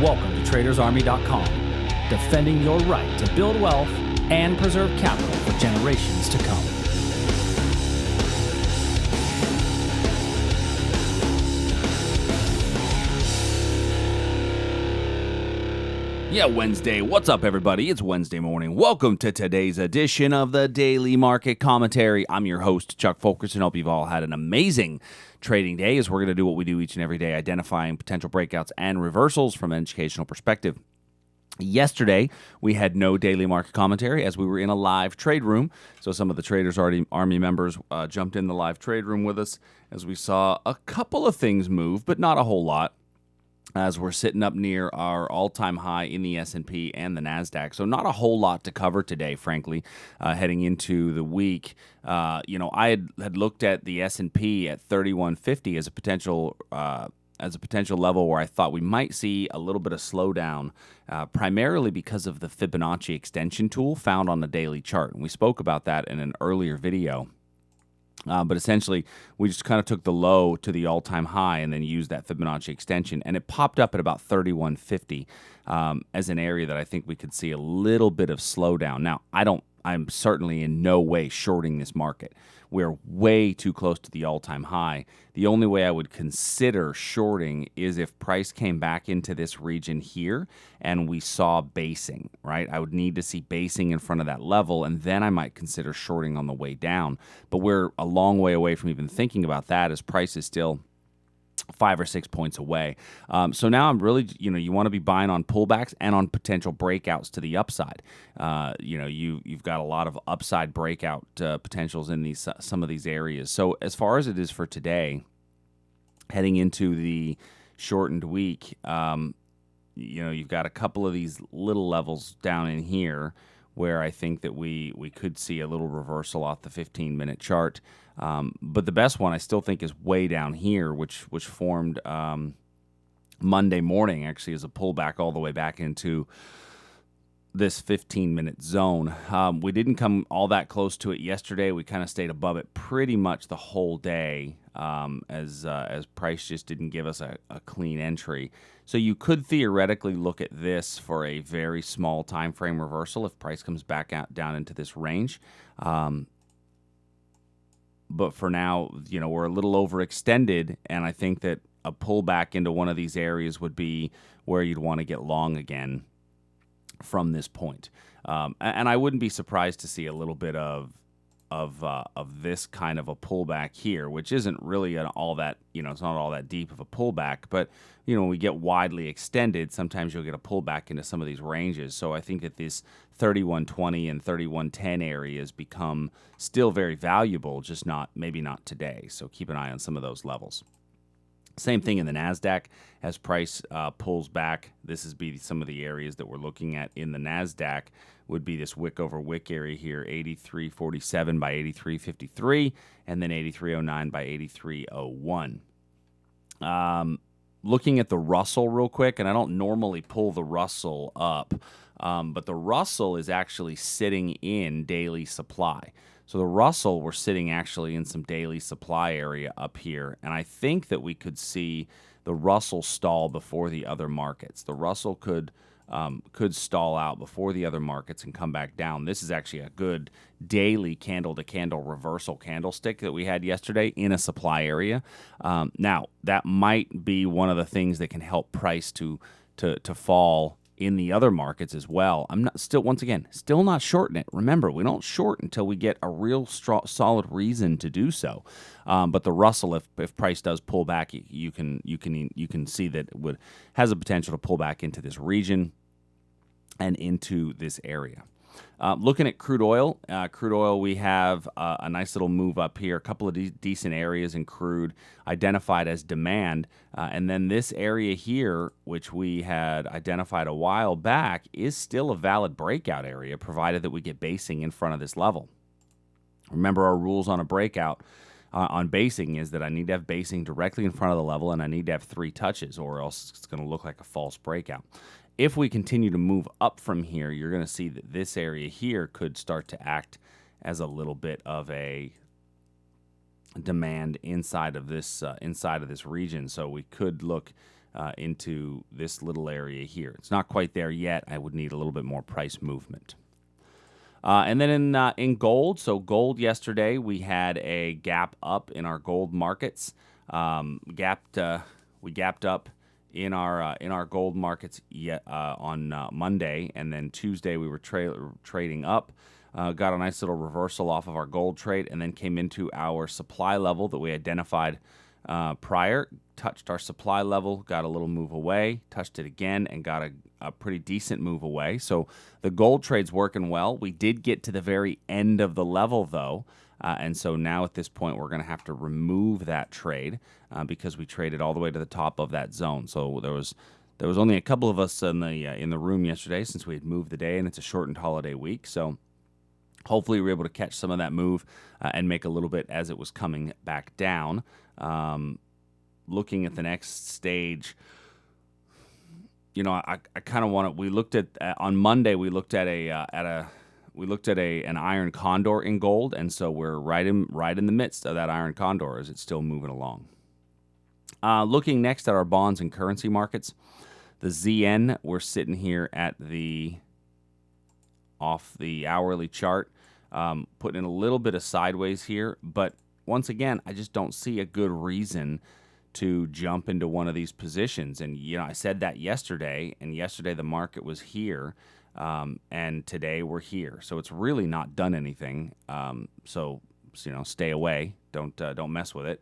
Welcome to TradersArmy.com, defending your right to build wealth and preserve capital for generations to come. Yeah, Wednesday. What's up, everybody? It's Wednesday morning. Welcome to today's edition of the Daily Market Commentary. I'm your host, Chuck Fulkerson. Hope you've all had an amazing trading day, as we're going to do what we do each and every day, identifying potential breakouts and reversals from an educational perspective. Yesterday, we had no daily market commentary as we were in a live trade room. So some of the Traders Army members jumped in the live trade room with us as we saw a couple of things move, but not a whole lot, as we're sitting up near our all-time high in the S&P and the NASDAQ. So not a whole lot to cover today, frankly, heading into the week. I had looked at the S&P at 3150 as a potential level where I thought we might see a little bit of slowdown, primarily because of the Fibonacci extension tool found on the daily chart. And we spoke about that in an earlier video. But essentially, we just kind of took the low to the all-time high and then used that Fibonacci extension. And it popped up at about 3150 as an area that I think we could see a little bit of slowdown. Now, I'm certainly in no way shorting this market. We're way too close to the all-time high. The only way I would consider shorting is if price came back into this region here and we saw basing, right? I would need to see basing in front of that level, and then I might consider shorting on the way down. But we're a long way away from even thinking about that, as price is still 5 or 6 points away. So now I'm really, you want to be buying on pullbacks and on potential breakouts to the upside. You've got a lot of upside breakout potentials in some of these areas. So as far as it is for today, heading into the shortened week, you've got a couple of these little levels down in here where I think that we could see a little reversal off the 15-minute chart. But the best one I still think is way down here, which formed Monday morning, actually, as a pullback all the way back into this 15-minute zone. We didn't come all that close to it yesterday. We kind of stayed above it pretty much the whole day, as price just didn't give us a clean entry. So you could theoretically look at this for a very small time frame reversal if price comes back down into this range. But for now, we're a little overextended, and I think that a pullback into one of these areas would be where you'd want to get long again from this point. And I wouldn't be surprised to see a little bit of this kind of a pullback here, which isn't really all that, it's not all that deep of a pullback. But, when we get widely extended, sometimes you'll get a pullback into some of these ranges. So I think that this 3120 and 3110 areas become still very valuable, just maybe not today. So keep an eye on some of those levels. Same thing in the NASDAQ. As price pulls back, this is some of the areas that we're looking at in the NASDAQ would be this wick over wick area here, 83.47 by 83.53, and then 83.09 by 83.01. Looking at the Russell real quick, and I don't normally pull the Russell up, but the Russell is actually sitting in daily supply. So the Russell, we're sitting actually in some daily supply area up here, and I think that we could see the Russell stall before the other markets. The Russell could stall out before the other markets and come back down. This is actually a good daily candle-to-candle reversal candlestick that we had yesterday in a supply area. Now, that might be one of the things that can help price to fall in the other markets as well. I'm still not shorting it. Remember, we don't short until we get a real solid reason to do so. But the Russell, if price does pull back, you can see that it has the potential to pull back into this region and into this area. Looking at crude oil, we have a nice little move up here, a couple of decent areas in crude identified as demand. And then this area here, which we had identified a while back, is still a valid breakout area, provided that we get basing in front of this level. Remember, our rules on a breakout on basing is that I need to have basing directly in front of the level, and I need to have 3 touches, or else it's going to look like a false breakout. If we continue to move up from here, you're going to see that this area here could start to act as a little bit of a demand inside of this region. So we could look into this little area here. It's not quite there yet. I would need a little bit more price movement. And then in gold, so gold yesterday we had a gap up in our gold markets. We gapped up in our gold markets on Monday, and then Tuesday we were trading up. Got a nice little reversal off of our gold trade, and then came into our supply level that we identified prior. Touched our supply level, got a little move away, touched it again, and got a pretty decent move away. So the gold trade's working well. We did get to the very end of the level, though, and so now at this point we're going to have to remove that trade because we traded all the way to the top of that zone. So there was only a couple of us in the room yesterday since we had moved the day, and it's a shortened holiday week. So hopefully we were able to catch some of that move and make a little bit as it was coming back down. Looking at the next stage, I kind of want to. We looked at on Monday. We looked at an iron condor in gold, and so we're right in the midst of that iron condor as it's still moving along. Looking next at our bonds and currency markets, the ZN, we're sitting here at off the hourly chart, putting in a little bit of sideways here, but once again, I just don't see a good reason to jump into one of these positions. And, I said that yesterday, and yesterday the market was here, and today we're here. So it's really not done anything. So stay away. Don't mess with it.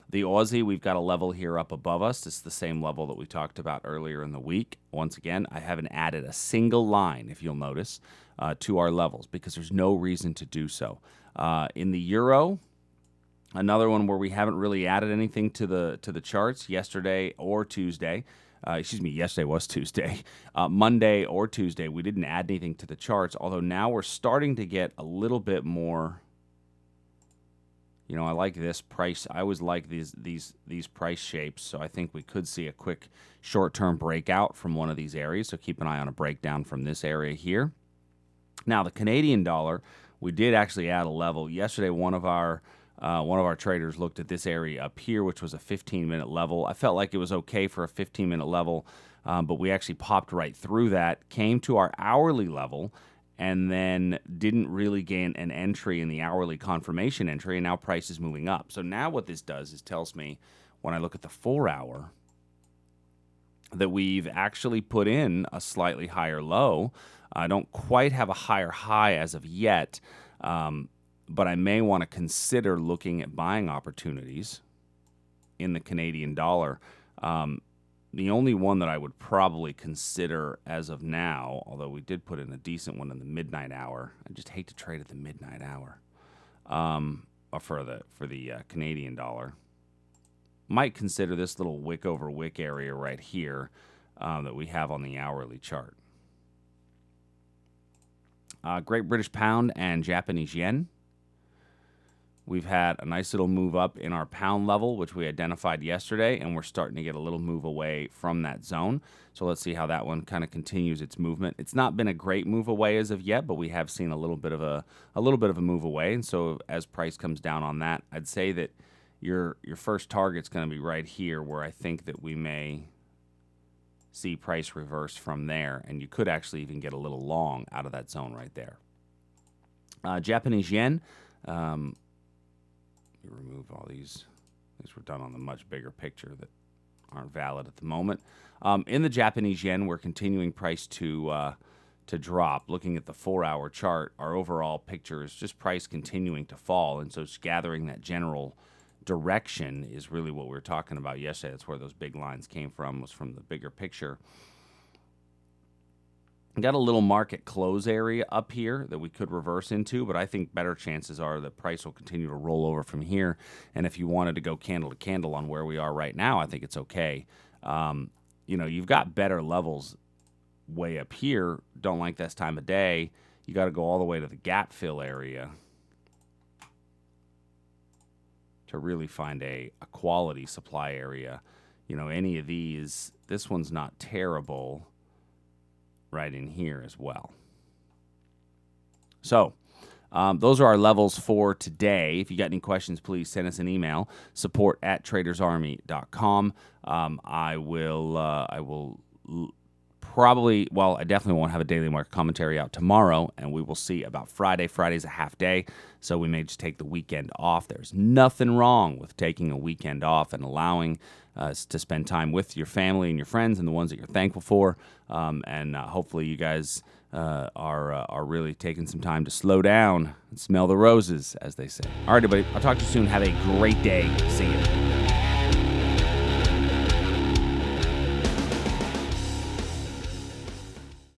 The Aussie, we've got a level here up above us. It's the same level that we talked about earlier in the week. Once again, I haven't added a single line, if you'll notice, to our levels because there's no reason to do so. In the euro, another one where we haven't really added anything to the charts yesterday or Tuesday. Yesterday was Tuesday. Monday or Tuesday, we didn't add anything to the charts, although now we're starting to get a little bit more. I like this price. I always like these price shapes, so I think we could see a quick short-term breakout from one of these areas, so keep an eye on a breakdown from this area here. Now, the Canadian dollar, we did actually add a level. Yesterday, one of our traders looked at this area up here, which was a 15-minute level. I felt like it was okay for a 15-minute level, but we actually popped right through that, came to our hourly level, and then didn't really gain an entry in the hourly confirmation entry, and now price is moving up. So now what this does is tells me, when I look at the 4-hour, that we've actually put in a slightly higher low. I don't quite have a higher high as of yet, but I may want to consider looking at buying opportunities in the Canadian dollar. The only one that I would probably consider as of now, although we did put in a decent one in the midnight hour. I just hate to trade at the midnight hour for the Canadian dollar. Might consider this little wick over wick area right here that we have on the hourly chart. Great British Pound and Japanese Yen. We've had a nice little move up in our pound level, which we identified yesterday, and we're starting to get a little move away from that zone. So let's see how that one kind of continues its movement. It's not been a great move away as of yet, but we have seen a little bit of a move away. And so as price comes down on that, I'd say that your first target's going to be right here, where I think that we may see price reverse from there, and you could actually even get a little long out of that zone right there. Japanese yen. Remove all these. These were done on the much bigger picture that aren't valid at the moment. In the Japanese yen, we're continuing price to drop. Looking at the 4-hour chart, our overall picture is just price continuing to fall, and so it's gathering that general direction is really what we were talking about yesterday. That's where those big lines came from, was from the bigger picture. Got a little market close area up here that we could reverse into, but I think better chances are that price will continue to roll over from here. And if you wanted to go candle to candle on where we are right now, I think it's okay. You've got better levels way up here. Don't like this time of day. You got to go all the way to the gap fill area to really find a quality supply area. Any of these, this one's not terrible. Right in here as well. So Those are our levels for today. If you got any questions, please send us an email, support@tradersarmy.com. I will probably, well, I definitely won't have a daily market commentary out tomorrow, and we will see about Friday. Friday's a half day, so we may just take the weekend off. There's nothing wrong with taking a weekend off and allowing us to spend time with your family and your friends and the ones that you're thankful for. And hopefully you guys are really taking some time to slow down and smell the roses, as they say. All right, everybody, I'll talk to you soon. Have a great day. See you.